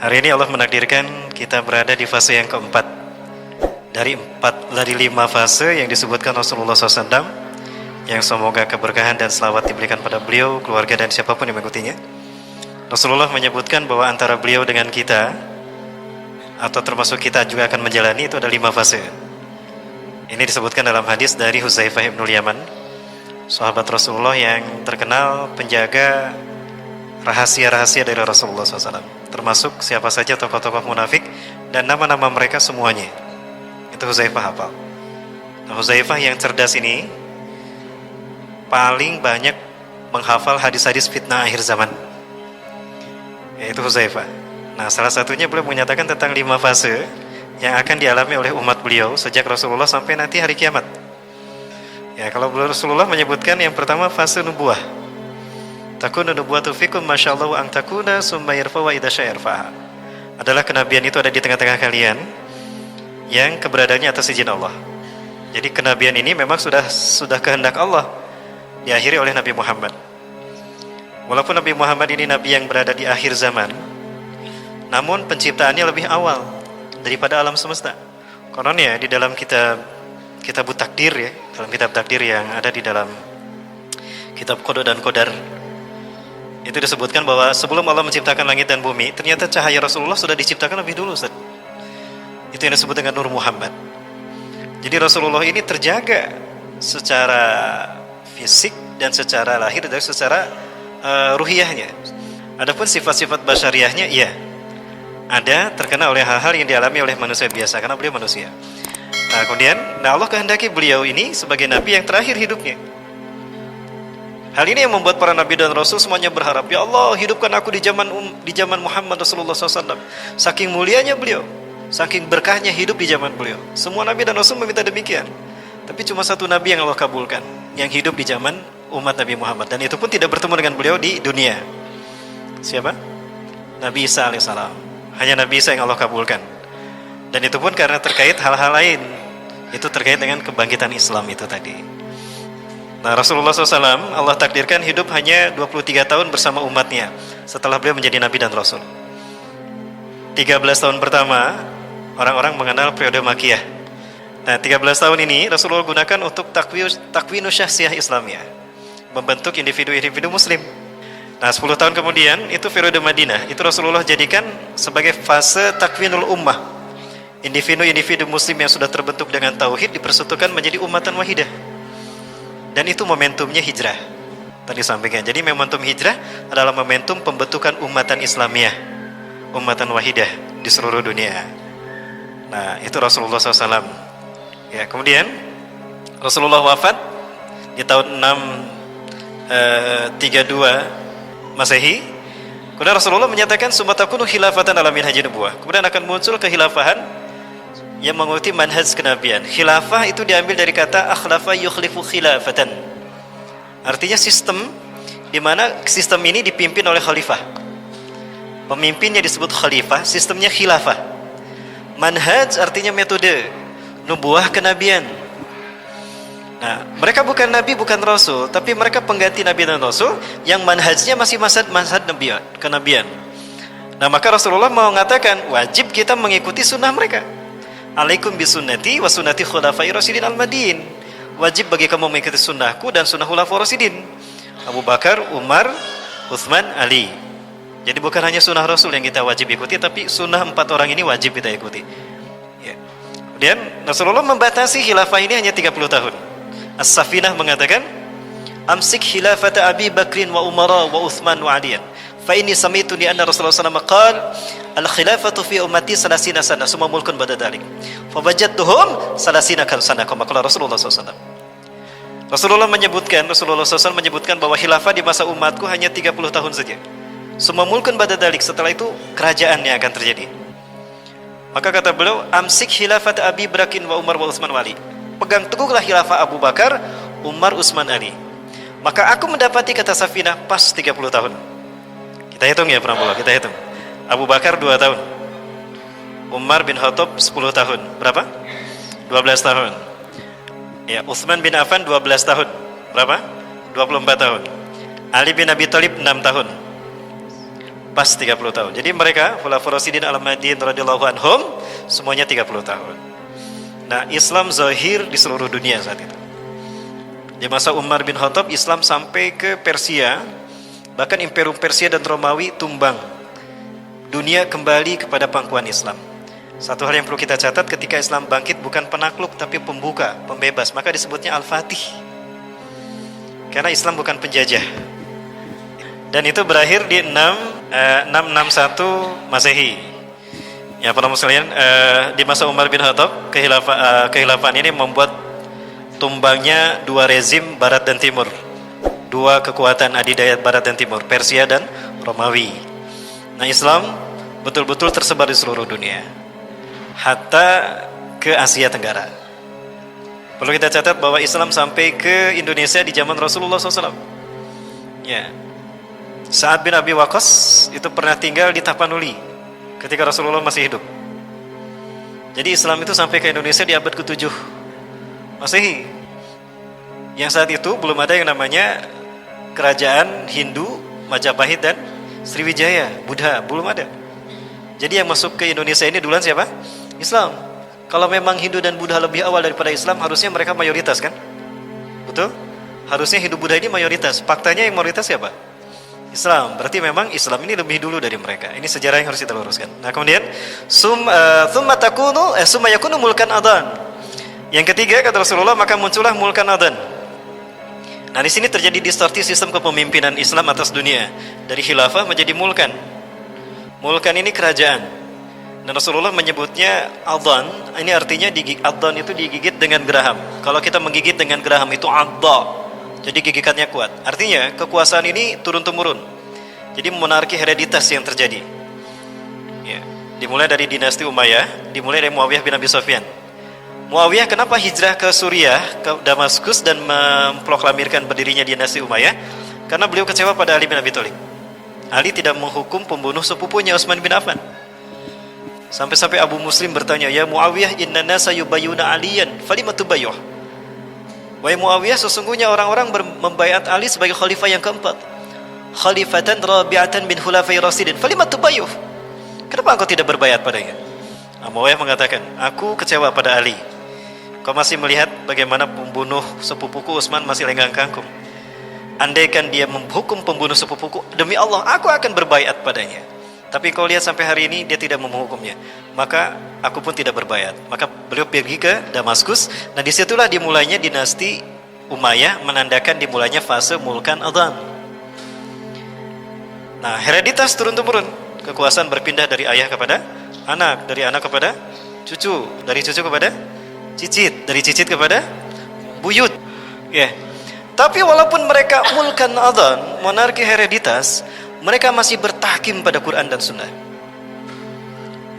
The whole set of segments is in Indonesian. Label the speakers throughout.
Speaker 1: Hari ini Allah menakdirkan kita berada di fase yang keempat dari 5 fase yang disebutkan Rasulullah SAW, yang semoga keberkahan dan selawat diberikan pada beliau, keluarga dan siapapun yang mengikutinya. Rasulullah menyebutkan bahwa antara beliau dengan kita, atau termasuk kita juga akan menjalani, itu ada 5 fase. Ini disebutkan dalam hadis dari Hudzaifah ibn Yaman, sahabat Rasulullah yang terkenal penjaga rahasia-rahasia dari Rasulullah SAW, termasuk siapa saja tokoh-tokoh munafik dan nama-nama mereka semuanya. Itu Hudzaifah hafal. Nah, Hudzaifah yang cerdas ini paling banyak menghafal hadis-hadis fitnah akhir zaman, yaitu Hudzaifah. Nah, salah satunya beliau menyatakan tentang 5 fase yang akan dialami oleh umat beliau sejak Rasulullah sampai nanti hari kiamat. Ya, kalau Rasulullah menyebutkan yang pertama fase nubuah. Takunu nubuwatu fikum masyaallah an takuna summa yarfa wa idza sya'irfa. Adalah kenabian itu ada di tengah-tengah kalian yang keberadaannya atas izin Allah. Jadi kenabian ini memang sudah kehendak Allah, diakhiri oleh Nabi Muhammad. Walaupun Nabi Muhammad ini nabi yang berada di akhir zaman, namun penciptaannya lebih awal daripada alam semesta. Kononnya di dalam kitab takdir, ya, dalam kitab takdir yang ada di dalam kitab Qada dan Qadar, itu disebutkan bahwa sebelum Allah menciptakan langit dan bumi, ternyata cahaya Rasulullah sudah diciptakan lebih dulu, Ustaz. Itu yang disebut dengan Nur Muhammad. Jadi Rasulullah ini terjaga secara fisik dan secara lahir dan secara ruhiyahnya. Adapun sifat-sifat basyariahnya, iya, ada terkena oleh hal-hal yang dialami oleh manusia biasa, karena beliau manusia. Nah, kemudian Allah kehendaki beliau ini sebagai nabi yang terakhir hidupnya. Hal ini yang membuat para nabi dan rasul semuanya berharap, ya Allah, hidupkan aku di zaman Muhammad Rasulullah SAW. Saking mulianya beliau, saking berkahnya hidup di zaman beliau. Semua nabi dan rasul meminta demikian. Tapi cuma satu nabi yang Allah kabulkan, yang hidup di zaman umat Nabi Muhammad, dan itu pun tidak bertemu dengan beliau di dunia. Siapa? Nabi Isa alaihissalam. Hanya Nabi Isa yang Allah kabulkan. Dan itu pun karena terkait hal-hal lain. Itu terkait dengan kebangkitan Islam itu tadi. Nah, Rasulullah SAW Allah takdirkan hidup hanya 23 tahun bersama umatnya setelah beliau menjadi Nabi dan Rasul. 13 tahun pertama orang-orang mengenal periode Makkiyah. Nah, 13 tahun ini Rasulullah gunakan untuk takwinu syahsiyah Islamiyah, membentuk individu-individu muslim. Nah, 10 tahun kemudian itu periode Madinah. Itu Rasulullah jadikan sebagai fase takwinul ummah. Individu-individu muslim yang sudah terbentuk dengan tauhid dipersatukan menjadi ummatan wahidah. Dan itu momentumnya hijrah. Tadi sampaikan. Jadi momentum hijrah adalah momentum pembentukan ummatan Islamiyah, ummatan wahidah di seluruh dunia. Nah, itu Rasulullah SAW. Ya, kemudian Rasulullah wafat di tahun 632 Masehi. Kemudian Rasulullah menyatakan summa takunu khilafatan ala minhajin nubuwah. Kemudian akan muncul kehilafahan yang mengikuti manhaj kenabian. Khilafah itu diambil dari kata akhlafa yukhlifu khilafatan. Artinya sistem di mana sistem ini dipimpin oleh khalifah. Pemimpinnya disebut khalifah, sistemnya khilafah. Manhaj artinya metode, nubuah kenabian. Nah, mereka bukan nabi, bukan rasul, tapi mereka pengganti nabi dan rasul yang manhajnya masih manhaj kenabian. Nah, maka Rasulullah mau mengatakan wajib kita mengikuti sunnah mereka. Alaikum bisunnati wa sunnati khulafai rasyidin al-madin. Wajib bagi kamu mengikuti sunnahku dan sunnah khulafai rasyidin, Abu Bakar, Umar, Utsman, Ali. Jadi bukan hanya sunnah Rasul yang kita wajib ikuti, tapi sunnah 4 orang ini wajib kita ikuti, ya. Kemudian Rasulullah membatasi khilafah ini hanya 30 tahun. As-Safinah mengatakan amsik khilafata Abi Bakrin wa Umara wa Utsman wa Aliyan fa inni sami'tu li anna Rasulullah sallallahu alaihi wasallam qala al-khilafatu fi ummati 30 sana summa mulkun ba'da dhalik fa wajadtuhum 30 sana kama qala Rasulullah sallallahu alaihi wasallam. Rasulullah SAW menyebutkan bahwa khilafah di masa umatku hanya 30 tahun saja. Summa mulkun ba'da dhalik, setelah itu kerajaan yang akan terjadi. Maka kata beliau, amsik khilafat Abi Bakrin wa Umar wa Utsman wa Ali. Pegang teguhlah khilafah Abu Bakar, Umar, Utsman, Ali. Maka aku mendapati, kata Safinah, pas 30 tahun. Kita hitung ya, Pramula, kita hitung. Abu Bakar 2 tahun, Umar bin Khattab 10 tahun. Berapa? 12 tahun. Ya, Utsman bin Affan 12 tahun. Berapa? 24 tahun. Ali bin Abi Thalib 6 tahun. pas 30 tahun. Jadi mereka Khulafaur Rasyidin Al-Mahdiyyin radhiyallahu anhum semuanya 30 tahun. Nah, Islam zahir di seluruh dunia saat itu. Di masa Umar bin Khattab, Islam sampai ke Persia, bahkan Imperium Persia dan Romawi tumbang. Dunia kembali kepada pangkuan Islam. Satu hal yang perlu kita catat, ketika Islam bangkit bukan penakluk tapi pembuka, pembebas, maka disebutnya Al-Fatih. Karena Islam bukan penjajah. Dan itu berakhir di 661 Masehi. Ya, para muslimin, di masa Umar bin Khattab, kehilafan ini membuat tumbangnya dua rezim Barat dan Timur, dua kekuatan adidaya Barat dan Timur, Persia dan Romawi. Nah, Islam betul-betul tersebar di seluruh dunia, hatta ke Asia Tenggara. Perlu kita catat bahwa Islam sampai ke Indonesia di zaman Rasulullah SAW. Ya, Sa'ad bin Abi Waqqas itu pernah tinggal di Tapanuli ketika Rasulullah masih hidup. Jadi Islam itu sampai ke Indonesia di abad ke-7 Masehi. Yang saat itu belum ada yang namanya kerajaan Hindu, Majapahit dan Sriwijaya, Buddha, belum ada. Jadi yang masuk ke Indonesia ini duluan siapa? Islam. Kalau memang Hindu dan Buddha lebih awal daripada Islam, harusnya mereka mayoritas kan? Betul? Harusnya Hindu Buddha ini mayoritas. Faktanya yang mayoritas siapa? Islam. Berarti memang Islam ini lebih dulu dari mereka. Ini sejarah yang harus kita luruskan. Nah, kemudian summa yakunu mulkan adhan. Yang ketiga, kata Rasulullah, maka muncullah mulkan adhan. Nah, di sini terjadi distorsi sistem kepemimpinan Islam atas dunia, dari khilafah menjadi mulkan. Mulkan ini kerajaan. Dan Rasulullah menyebutnya adhan. Ini artinya adhan itu digigit dengan geraham. Kalau kita menggigit dengan geraham itu adha. Jadi gigitannya kuat. Artinya kekuasaan ini turun-temurun. Jadi monarki hereditas yang terjadi. Ya, dimulai dari dinasti Umayyah, dimulai dari Muawiyah bin Abi Sufyan. Muawiyah kenapa hijrah ke Suriah, ke Damaskus dan memproklamirkan berdirinya dinasti Umayyah? Karena beliau kecewa pada Ali bin Abi Thalib. Ali tidak menghukum pembunuh sepupunya Utsman bin Affan. Sampai-sampai Abu Muslim bertanya, "Ya Muawiyah, inna nasa yubayyuna Aliyan, falima tubayyuh?" Wahai Muawiyah, sesungguhnya orang-orang membaiat Ali sebagai khalifah yang keempat. Khalifatan rabi'atan bin khulafai rasidin, falima tubayyuh? Kenapa engkau tidak berbaiat padanya? Muawiyah mengatakan, aku kecewa pada Ali. Kau masih melihat bagaimana pembunuh sepupuku Utsman masih lenggang kangkung. Andaikan dia menghukum pembunuh sepupuku, demi Allah aku akan berbaiat padanya. Tapi kau lihat sampai hari ini dia tidak menghukumnya. Maka aku pun tidak berbaiat. Maka beliau pergi ke Damaskus. Nah, disitulah dimulainya dinasti Umayyah, menandakan dimulainya fase mulkan adhan. Nah, hereditas turun-temurun. Kekuasaan berpindah dari ayah kepada anak, dari anak kepada cucu, dari cucu kepada cicit, dari cicit kepada buyut. Ya. Tapi walaupun mereka mulkan adhan, monarki hereditas, mereka masih bertahkim pada Quran dan Sunnah.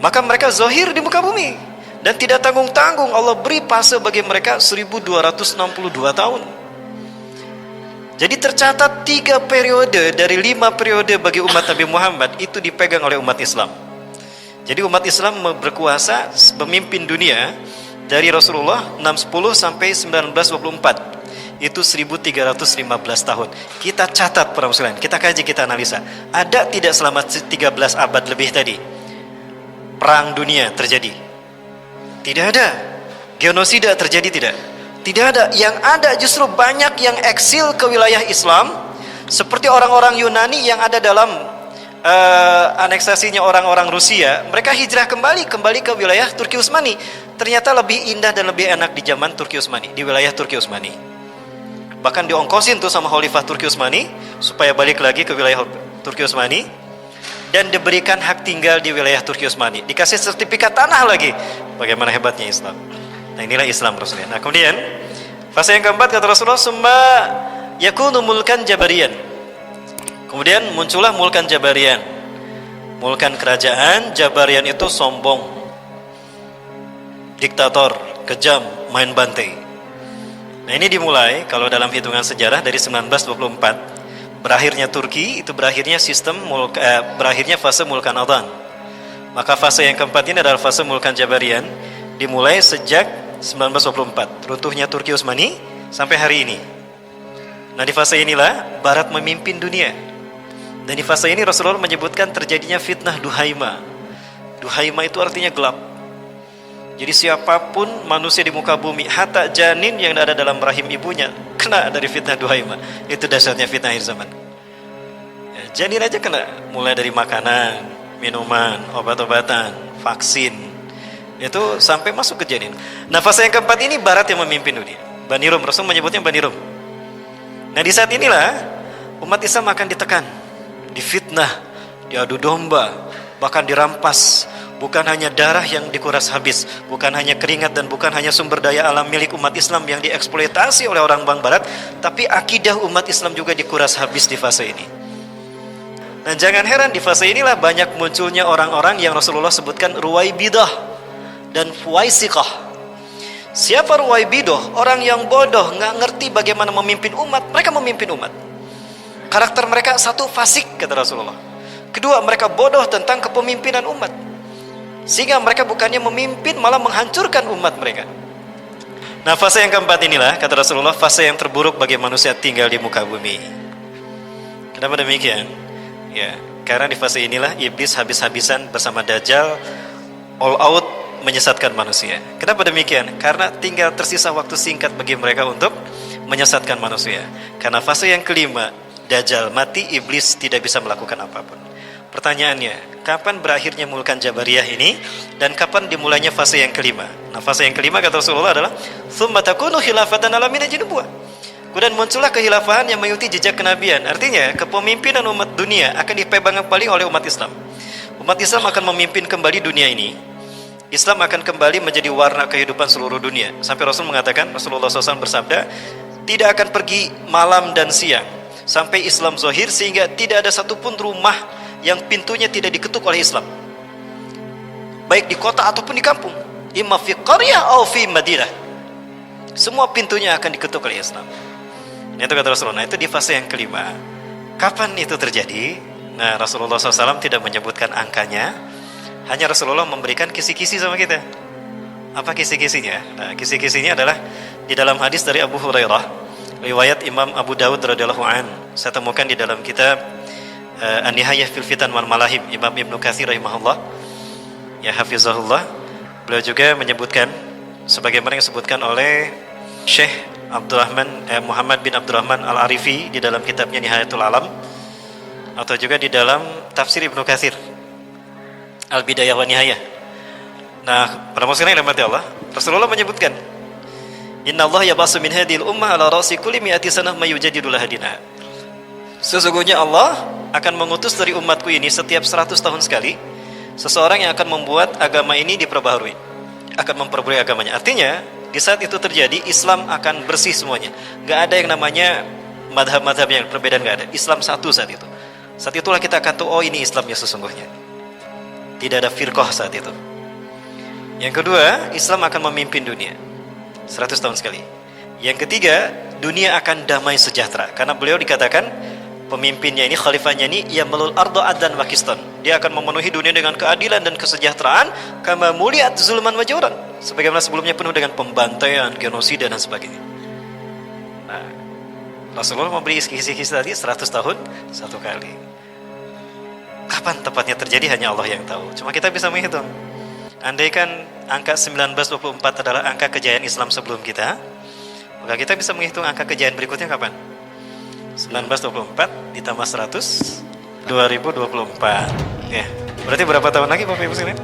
Speaker 1: Maka mereka zahir di muka bumi dan tidak tanggung-tanggung. Allah beri fase bagi mereka 1262 tahun. Jadi tercatat 3 periode dari 5 periode bagi umat Nabi Muhammad itu dipegang oleh umat Islam. Jadi umat Islam berkuasa memimpin dunia dari Rasulullah 610 sampai 1924. Itu 1315 tahun. Kita catat para muslimin, kita kaji, kita analisa. Ada tidak selama 13 abad lebih tadi perang dunia terjadi? Tidak ada. Genosida terjadi tidak? Tidak ada. Yang ada justru banyak yang eksil ke wilayah Islam, seperti orang-orang Yunani yang ada dalam aneksasinya orang-orang Rusia. Mereka hijrah kembali ke wilayah Turki Utsmani. Ternyata lebih indah dan lebih enak di zaman Turki Utsmani, di wilayah Turki Utsmani. Bahkan diongkosin tuh sama Khalifah Turki Utsmani supaya balik lagi ke wilayah Turki Utsmani dan diberikan hak tinggal di wilayah Turki Utsmani. Dikasih sertifikat tanah lagi. Bagaimana hebatnya Islam. Nah, inilah Islam Rasulullah. Nah, kemudian fase yang keempat kata Rasulullah, summa yakunu mulkan jabarian. Kemudian muncullah mulkan jabarian. Mulkan kerajaan. Jabarian itu sombong, diktator, kejam, main bantai. Nah, ini dimulai kalau dalam hitungan sejarah dari 1924, berakhirnya Turki, itu berakhirnya sistem berakhirnya fase mulkan adhan. Maka fase yang keempat ini adalah fase mulkan jabarian, dimulai sejak 1924, runtuhnya Turki Utsmani sampai hari ini. Nah, di fase inilah Barat memimpin dunia. Dan di fase ini Rasulullah menyebutkan terjadinya fitnah duhaima. Duhaima itu artinya gelap. Jadi siapapun manusia di muka bumi, hatta janin yang ada dalam rahim ibunya, kena dari fitnah duhaima. Itu dasarnya fitnah akhir zaman. Ya, janin aja kena, mulai dari makanan, minuman, obat-obatan, vaksin, itu sampai masuk ke janin. Nah, fase yang keempat ini Barat yang memimpin dunia. Bani Rum, Rasul menyebutnya Bani Rum. Nah, di saat inilah umat Islam akan ditekan, difitnah, diadu domba, bahkan dirampas. Bukan hanya darah yang dikuras habis, bukan hanya keringat dan bukan hanya sumber daya alam milik umat Islam yang dieksploitasi oleh orang Barat, tapi akidah umat Islam juga dikuras habis di fase ini. Dan jangan heran di fase inilah banyak munculnya orang-orang yang Rasulullah sebutkan Ruwaibidah dan Fuwaisiqah. Siapa Ruwaibidah? Orang yang bodoh, nggak ngerti bagaimana memimpin umat. Mereka memimpin umat. Karakter mereka satu, fasik, kata Rasulullah. Kedua, mereka bodoh tentang kepemimpinan umat. Sehingga mereka bukannya memimpin, malah menghancurkan umat mereka. Nah, fase yang keempat inilah, kata Rasulullah, fase yang terburuk bagi manusia tinggal di muka bumi. Kenapa demikian? Ya, karena di fase inilah iblis habis-habisan bersama Dajjal, all out menyesatkan manusia. Kenapa demikian? Karena tinggal tersisa waktu singkat bagi mereka untuk menyesatkan manusia. Karena fase yang kelima, Dajjal mati, iblis tidak bisa melakukan apapun. Pertanyaannya, kapan berakhirnya mulkan Jabariyah ini dan kapan dimulainya fase yang kelima? Nah, fase yang kelima kata Rasulullah adalah tsumma takunu khilafatan ala minhajin nubuwah. Kemudian muncullah kehilafahan yang mengikuti jejak kenabian. Artinya, kepemimpinan umat dunia akan dipegang kembali oleh umat Islam. Umat Islam akan memimpin kembali dunia ini. Islam akan kembali menjadi warna kehidupan seluruh dunia. Sampai Rasul mengatakan, Rasulullah SAW bersabda, tidak akan pergi malam dan siang sampai Islam zahir, sehingga tidak ada satupun rumah yang pintunya tidak diketuk oleh Islam, baik di kota ataupun di kampung, imma fi qaryah atau fi madinah, semua pintunya akan diketuk oleh Islam. Itu kata Rasulullah. Nah, itu di fase yang kelima. Kapan itu terjadi? Nah, Rasulullah SAW tidak menyebutkan angkanya, hanya Rasulullah memberikan kisi-kisi sama kita. Apa kisi-kisinya? Nah, kisi-kisinya adalah di dalam hadis dari Abu Hurairah, riwayat Imam Abu Dawud radhiyallahu an. Saya temukan di dalam kitab An-Nihayah fil Fitan wal Malahim, Imam Ibnu Katsir rahimahullah, ya hafizahullah. Beliau juga menyebutkan sebagaimana yang disebutkan oleh Syekh Muhammad bin Abdurrahman Al-Arifi di dalam kitabnya Nihayatul Alam, atau juga di dalam tafsir Ibnu Katsir Al-Bidayah wa Nihayah. Nah, pada musim ini rahmati Allah, Rasulullah menyebutkan, Inna Allah yabasu min hadhil ummah ala ra'si kulli mi'ati sanah may yujadidu laha dinaha. Sesungguhnya Allah akan mengutus dari umatku ini setiap 100 tahun sekali seseorang yang akan membuat agama ini diperbaharui, akan memperbarui agamanya. Artinya di saat itu terjadi, Islam akan bersih semuanya. Gak ada yang namanya madhab-madhab yang perbedaan, gak ada. Islam satu saat itu. Saat itulah kita akan tahu, oh ini Islamnya sesungguhnya. Tidak ada firqah saat itu. Yang kedua, Islam akan memimpin dunia 100 tahun sekali. Yang ketiga, dunia akan damai sejahtera. Karena beliau dikatakan pemimpinnya ini, khalifahnya ini, ya malul ardo adan wa qistan. Dia akan memenuhi dunia dengan keadilan dan kesejahteraan, kama muliat zulman wa jawran, sebagaimana sebelumnya penuh dengan pembantaian, genosida dan sebagainya. Nah, Rasulullah memberi kisi-kisi tadi 100 tahun satu kali. Kapan tepatnya terjadi hanya Allah yang tahu. Cuma kita bisa menghitung. Andaikan angka 1924 adalah angka kejayaan Islam sebelum kita, maka kita bisa menghitung angka kejayaan berikutnya kapan? 1924 ditambah 100, 2024. Ya, berarti berapa tahun lagi Bapak Ibu sekalian?